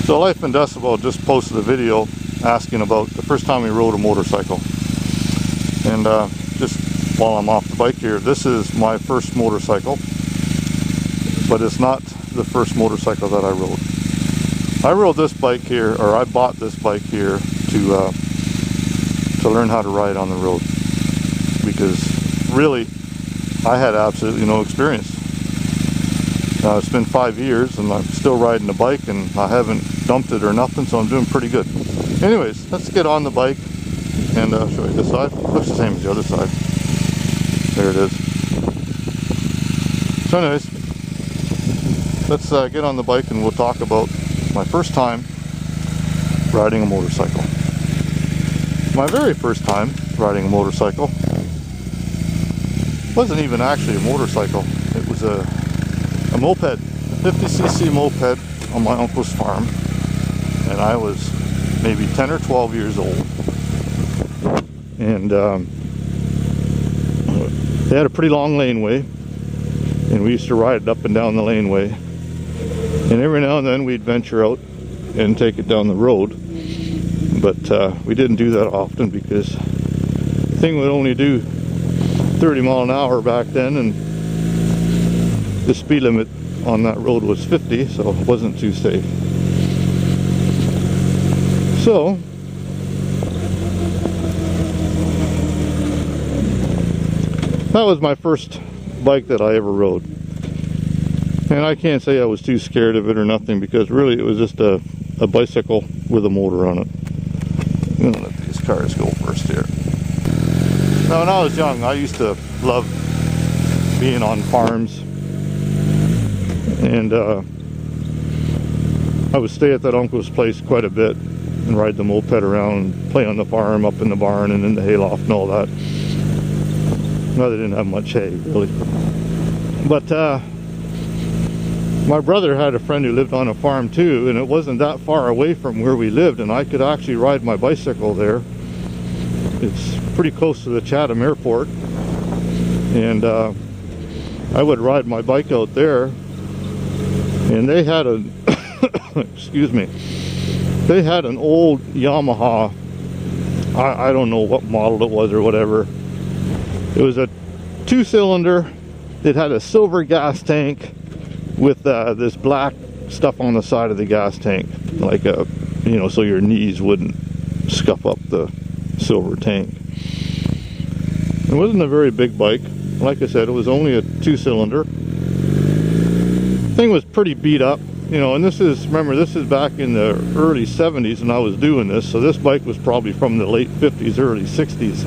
So LifeInDecibel just posted a video asking about the first time we rode a motorcycle. And just while I'm off the bike here, this is my first motorcycle, but it's not the first motorcycle that I rode. I rode this bike here, or I bought this bike here to learn how to ride on the road, because really I had absolutely no experience. It's been 5 years and I'm still riding the bike, and I haven't dumped it or nothing, so I'm doing pretty good. Anyways, let's get on the bike and show you this side. Looks the same as the other side. There it is. So anyways, let's get on the bike and we'll talk about my first time riding a motorcycle. My very first time riding a motorcycle wasn't even actually a motorcycle. It was a moped, a 50cc moped on my uncle's farm, and I was maybe 10 or 12 years old. And they had a pretty long laneway, and we used to ride it up and down the laneway. And every now and then we'd venture out and take it down the road, but we didn't do that often because the thing would only do 30 mile an hour back then, and the speed limit on that road was 50, so it wasn't too safe. So that was my first bike that I ever rode, and I can't say I was too scared of it or nothing, because really it was just a bicycle with a motor on it. I'm gonna let these cars go first here. Now, when I was young, I used to love being on farms, and I would stay at that uncle's place quite a bit and ride the moped around and play on the farm, up in the barn and in the hayloft and all that. No, they didn't have much hay, really. But my brother had a friend who lived on a farm too, and it wasn't that far away from where we lived, and I could actually ride my bicycle there. It's pretty close to the Chatham airport, and I would ride my bike out there, and they had a excuse me, they had an old Yamaha, I don't know what model it was or whatever. It was a 2-cylinder. It had a silver gas tank with this black stuff on the side of the gas tank, like a, you know, so your knees wouldn't scuff up the silver tank. It wasn't a very big bike. Like I said, it was only a 2-cylinder. Thing was pretty beat up, you know, and this is, remember, this is back in the early 70s and I was doing this, so this bike was probably from the late 50s, early 60s.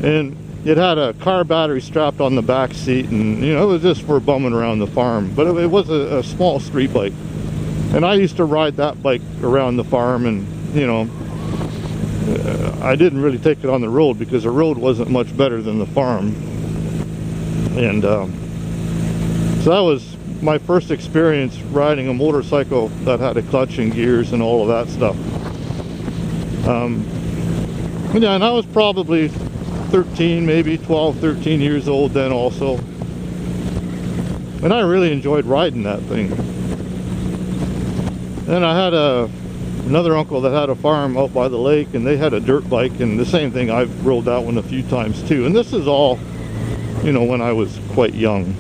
And it had a car battery strapped on the back seat, and, you know, it was just for bumming around the farm. But it was a small street bike. And I used to ride that bike around the farm, and, you know, I didn't really take it on the road because the road wasn't much better than the farm. And so that was my first experience riding a motorcycle that had a clutch and gears and all of that stuff. Yeah, and I was probably 13, maybe 12, 13 years old then also. And I really enjoyed riding that thing. Then I had another uncle that had a farm out by the lake, and they had a dirt bike, and the same thing, I've rode that one a few times too. And this is all, you know, when I was quite young.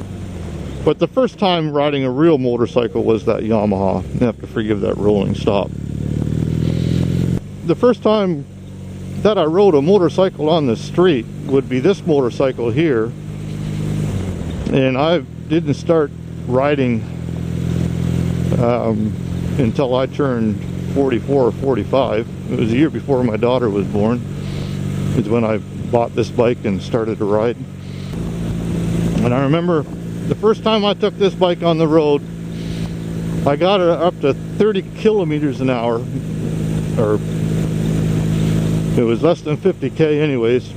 But the first time riding a real motorcycle was that Yamaha. You have to forgive that rolling stop. The first time that I rode a motorcycle on the street would be this motorcycle here, and I didn't start riding until I turned 44 or 45. It was a year before my daughter was born, is when I bought this bike and started to ride. And I remember the first time I took this bike on the road, I got it up to 30 kilometers an hour, or it was less than 50k anyways.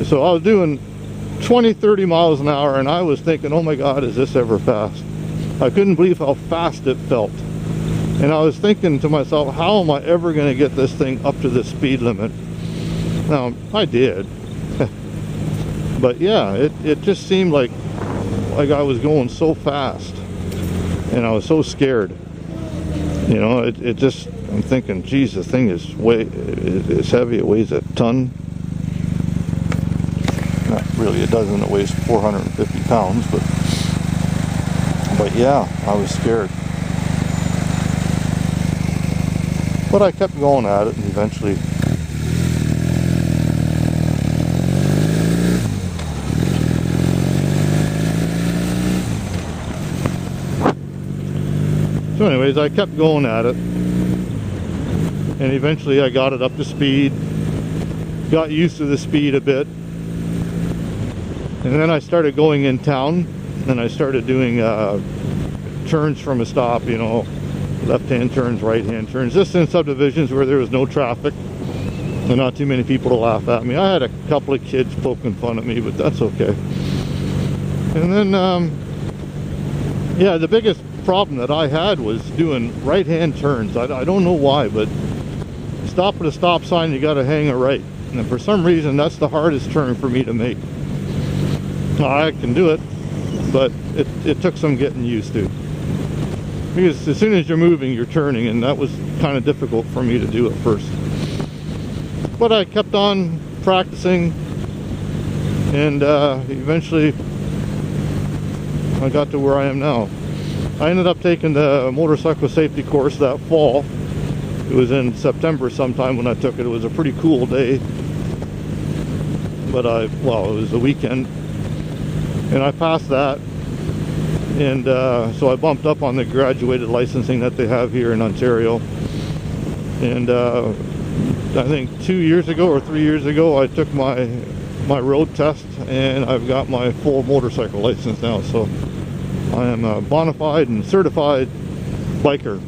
So I was doing 20-30 miles an hour, and I was thinking, oh my god, is this ever fast? I couldn't believe how fast it felt. And I was thinking to myself, how am I ever going to get this thing up to the speed limit? Now, I did. But yeah, it just seemed like I was going so fast, and I was so scared. You know, it just, I'm thinking, geez, the thing is it's heavy. It weighs a ton. Not really, it doesn't. It weighs 450 pounds, but yeah, I was scared. But I kept going at it, and eventually so anyways, I kept going at it, and eventually I got it up to speed, got used to the speed a bit, and then I started going in town, and I started doing turns from a stop, you know, left-hand turns, right-hand turns, just in subdivisions where there was no traffic and not too many people to laugh at me. I had a couple of kids poking fun at me, but that's okay. And then, yeah, the biggest problem that I had was doing right-hand turns. I don't know why, but stop at a stop sign, you got to hang a right, and for some reason that's the hardest turn for me to make. I can do it, but it took some getting used to, because as soon as you're moving, you're turning, and that was kind of difficult for me to do at first. But I kept on practicing, and eventually I got to where I am now. I ended up taking the motorcycle safety course that fall. It was in September sometime when I took it. It was a pretty cool day, but well, it was a weekend, and I passed that, and so I bumped up on the graduated licensing that they have here in Ontario. And I think 2 years ago or 3 years ago, I took my road test, and I've got my full motorcycle license now. So I am a bona fide and certified biker.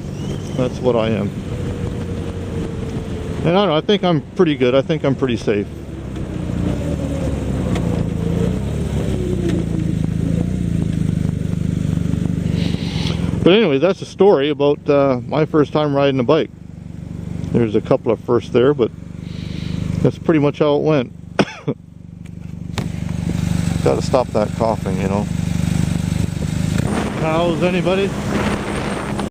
That's what I am. And I don't know, I think I'm pretty good. I think I'm pretty safe. But anyway, that's a story about my first time riding a bike. There's a couple of firsts there, but that's pretty much how it went. Gotta stop that coughing, you know. How's anybody?